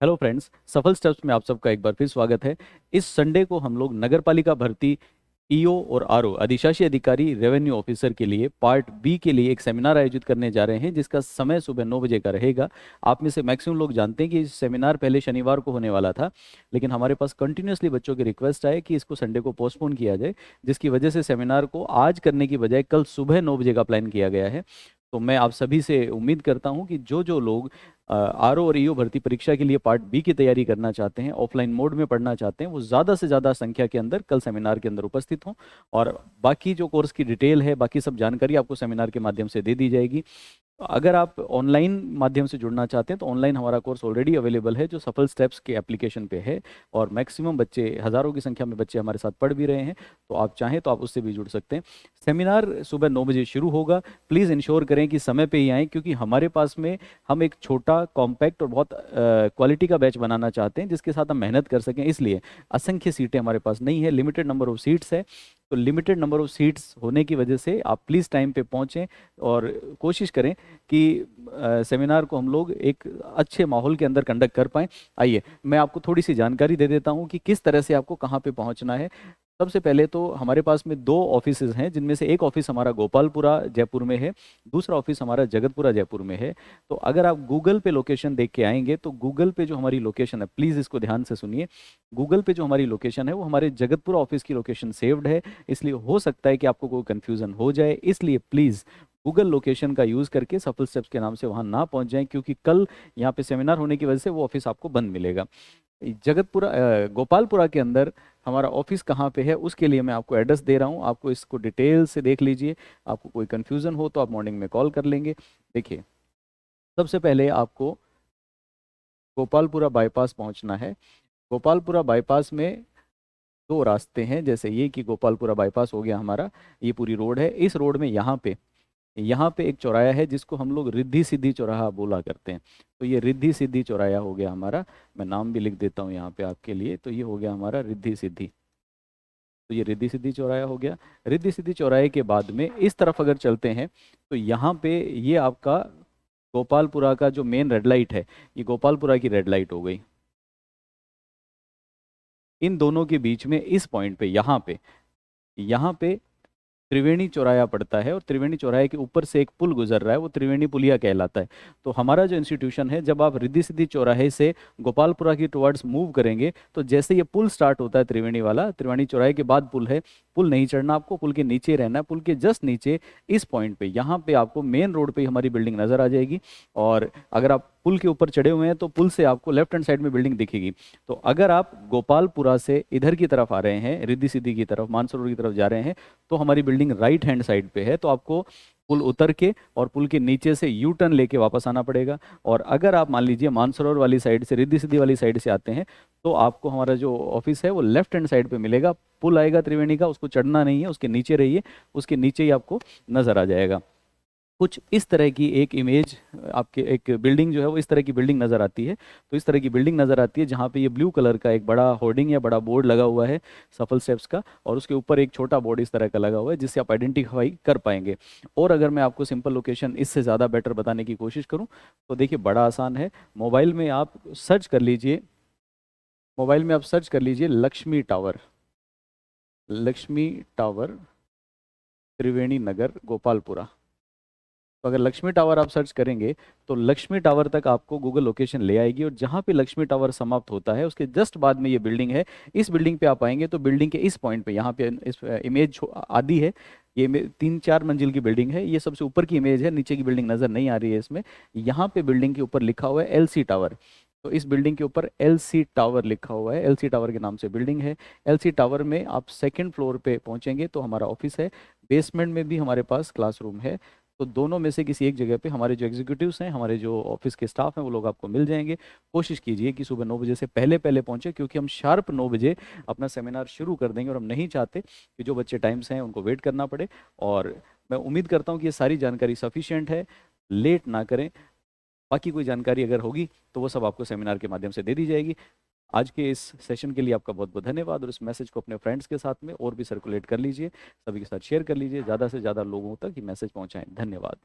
Hello friends, सफल steps में आप सबका एक बार फिर स्वागत है। इस संडे को हम लोग नगर पालिका भर्ती ईओ और आरओ अधिशासी अधिकारी रेवेन्यू ऑफिसर के लिए पार्ट बी के लिए एक सेमिनार आयोजित करने जा रहे हैं, जिसका समय सुबह 9 बजे का रहेगा। आप में से मैक्सिमम लोग जानते हैं कि इस सेमिनार पहले शनिवार को होने वाला था, लेकिन हमारे पास कंटिन्यूसली बच्चों की रिक्वेस्ट आए कि इसको संडे को पोस्टपोन किया जाए, जिसकी वजह से सेमिनार को आज करने की बजाय कल सुबह 9 बजे का प्लान किया गया है। तो मैं आप सभी से उम्मीद करता हूं कि जो जो लोग आरओ और ईओ भर्ती परीक्षा के लिए पार्ट बी की तैयारी करना चाहते हैं, ऑफलाइन मोड में पढ़ना चाहते हैं, वो ज़्यादा से ज़्यादा संख्या के अंदर कल सेमिनार के अंदर उपस्थित हों। और बाकी जो कोर्स की डिटेल है, बाकी सब जानकारी आपको सेमिनार के माध्यम से दे दी जाएगी। अगर आप ऑनलाइन माध्यम से जुड़ना चाहते हैं तो ऑनलाइन हमारा कोर्स ऑलरेडी अवेलेबल है, जो सफल स्टेप्स के एप्लीकेशन पे है। और मैक्सिमम बच्चे, हज़ारों की संख्या में बच्चे हमारे साथ पढ़ भी रहे हैं, तो आप चाहें तो आप उससे भी जुड़ सकते हैं। सेमिनार सुबह 9 बजे शुरू होगा। प्लीज़ इंश्योर करें कि समय पे ही आएँ, क्योंकि हमारे पास में हम एक छोटा, कॉम्पैक्ट और बहुत क्वालिटी का बैच बनाना चाहते हैं, जिसके साथ हम मेहनत कर सकें। इसलिए असंख्य सीटें हमारे पास नहीं है, लिमिटेड नंबर ऑफ सीट्स है। तो लिमिटेड नंबर ऑफ सीट्स होने की वजह से आप प्लीज़ टाइम पे पहुँचें और कोशिश करें कि सेमिनार को हम लोग एक अच्छे माहौल के अंदर कंडक्ट कर पाएँ। आइए मैं आपको थोड़ी सी जानकारी दे देता हूँ कि किस तरह से आपको कहाँ पे पहुँचना है। सबसे पहले तो हमारे पास में दो ऑफिसेज हैं, जिनमें से एक ऑफिस हमारा गोपालपुरा जयपुर में है, दूसरा ऑफिस हमारा जगतपुरा जयपुर में है। तो अगर आप गूगल पे लोकेशन देख के आएंगे तो गूगल पे जो हमारी लोकेशन है, प्लीज़ इसको ध्यान से सुनिए। गूगल पे जो हमारी लोकेशन है वो हमारे जगतपुरा ऑफिस की लोकेशन सेव्ड है, इसलिए हो सकता है कि आपको कोई कन्फ्यूज़न हो जाए। इसलिए प्लीज़ गूगल लोकेशन का यूज़ करके सफल स्टेप्स के नाम से वहाँ ना पहुँच जाएं, क्योंकि कल यहाँ पे सेमिनार होने की वजह से वो ऑफिस आपको बंद मिलेगा। जगतपुरा गोपालपुरा के अंदर हमारा ऑफिस कहाँ पे है, उसके लिए मैं आपको एड्रेस दे रहा हूँ। आपको इसको डिटेल से देख लीजिए। आपको कोई कन्फ्यूज़न हो तो आप मॉर्निंग में कॉल कर लेंगे। देखिए, सबसे पहले आपको गोपालपुरा बाईपास पहुँचना है। गोपालपुरा बाईपास में दो रास्ते हैं, जैसे ये कि गोपालपुरा बाईपास हो गया हमारा, ये पूरी रोड है। इस रोड में यहाँ पे एक चौराया है, जिसको हम लोग रिद्धि सिद्धि चौराहा बोला करते हैं। तो ये रिद्धि सिद्धि चौराया हो गया हमारा। मैं नाम भी लिख देता हूँ यहाँ पे आपके लिए। तो ये हो गया हमारा रिद्धि सिद्धि। तो ये रिद्धि सिद्धि चौराया हो गया। रिद्धि सिद्धि चौराहे के बाद में इस तरफ अगर चलते हैं तो यहाँ पे ये आपका गोपालपुरा का जो मेन रेड लाइट है, ये गोपालपुरा की रेड लाइट हो गई। इन दोनों के बीच में इस पॉइंट पे, यहाँ पे त्रिवेणी चौराया पड़ता है, और त्रिवेणी चौराहे के ऊपर से एक पुल गुजर रहा है, वो त्रिवेणी पुलिया कहलाता है। तो हमारा जो इंस्टीट्यूशन है, जब आप रिद्धि सिद्धि चौराहे से गोपालपुरा की टुवर्ड्स मूव करेंगे, तो जैसे ये पुल स्टार्ट होता है त्रिवेणी वाला, त्रिवेणी चौराहे के बाद पुल है, पुल नहीं चढ़ना आपको, पुल के नीचे रहना है। पुल के जस्ट नीचे इस पॉइंट पे, यहाँ पे आपको मेन रोड पे हमारी बिल्डिंग नजर आ जाएगी। और अगर आप पुल के ऊपर चढ़े हुए हैं तो पुल से आपको लेफ्ट हैंड साइड में बिल्डिंग दिखेगी। तो अगर आप गोपालपुरा से इधर की तरफ आ रहे हैं, रिद्धि सिद्धि की तरफ, मानसरोवर की तरफ जा रहे हैं, तो हमारी बिल्डिंग राइट हैंड साइड पे है। तो आपको पुल उतर के और पुल के नीचे से यू टर्न लेके वापस आना पड़ेगा। और अगर आप मान लीजिए मानसरोवर वाली साइड से, रिद्धि सिद्धि वाली साइड से आते हैं, तो आपको हमारा जो ऑफिस है वो लेफ्ट हैंड साइड पे मिलेगा। पुल आएगा त्रिवेणी का, उसको चढ़ना नहीं है, उसके नीचे रहिए, उसके नीचे ही आपको नजर आ जाएगा। कुछ इस तरह की एक इमेज, आपके एक बिल्डिंग जो है वो इस तरह की बिल्डिंग नज़र आती है। तो इस तरह की बिल्डिंग नज़र आती है, जहाँ पे ये ब्लू कलर का एक बड़ा होर्डिंग या बड़ा बोर्ड लगा हुआ है सफल स्टेप्स का, और उसके ऊपर एक छोटा बोर्ड इस तरह का लगा हुआ है, जिससे आप आइडेंटिफाई कर पाएंगे। और अगर मैं आपको सिंपल लोकेशन इससे ज़्यादा बेटर बताने की कोशिश करूँ, तो देखिए बड़ा आसान है। मोबाइल में आप सर्च कर लीजिए, मोबाइल में आप सर्च कर लीजिए लक्ष्मी टावर, लक्ष्मी टावर, त्रिवेणी नगर, गोपालपुरा। तो अगर लक्ष्मी टावर आप सर्च करेंगे तो लक्ष्मी टावर तक आपको गूगल लोकेशन ले आएगी, और जहाँ पे लक्ष्मी टावर समाप्त होता है उसके जस्ट बाद में ये बिल्डिंग है। इस बिल्डिंग पे आप आएंगे तो बिल्डिंग के इस पॉइंट पे, यहाँ पे इस इमेज आदि है, ये 3-4 मंजिल की बिल्डिंग है। ये सबसे ऊपर की इमेज है, नीचे की बिल्डिंग नज़र नहीं आ रही है इसमें। यहाँ पे बिल्डिंग के ऊपर लिखा हुआ है एलसी टावर। तो इस बिल्डिंग के ऊपर एलसी टावर लिखा हुआ है, एलसी टावर के नाम से बिल्डिंग है। एलसी टावर में आप सेकंड फ्लोर पे पहुंचेंगे तो हमारा ऑफिस है। बेसमेंट में भी हमारे पास क्लासरूम है। तो दोनों में से किसी एक जगह पे हमारे जो एग्जीक्यूटिव्स हैं, हमारे जो ऑफिस के स्टाफ हैं, वो लोग आपको मिल जाएंगे। कोशिश कीजिए कि सुबह 9 बजे से पहले पहले पहुंचे, क्योंकि हम शार्प 9 बजे अपना सेमिनार शुरू कर देंगे, और हम नहीं चाहते कि जो बच्चे टाइम से हैं उनको वेट करना पड़े। और मैं उम्मीद करता हूँ कि ये सारी जानकारी सफिशिएंट है, लेट ना करें। बाकी कोई जानकारी अगर होगी तो वो सब आपको सेमिनार के माध्यम से दे दी जाएगी। आज के इस सेशन के लिए आपका बहुत बहुत धन्यवाद, और इस मैसेज को अपने फ्रेंड्स के साथ में और भी सर्कुलेट कर लीजिए, सभी के साथ शेयर कर लीजिए, ज़्यादा से ज़्यादा लोगों तक ये मैसेज पहुंचाएं। धन्यवाद।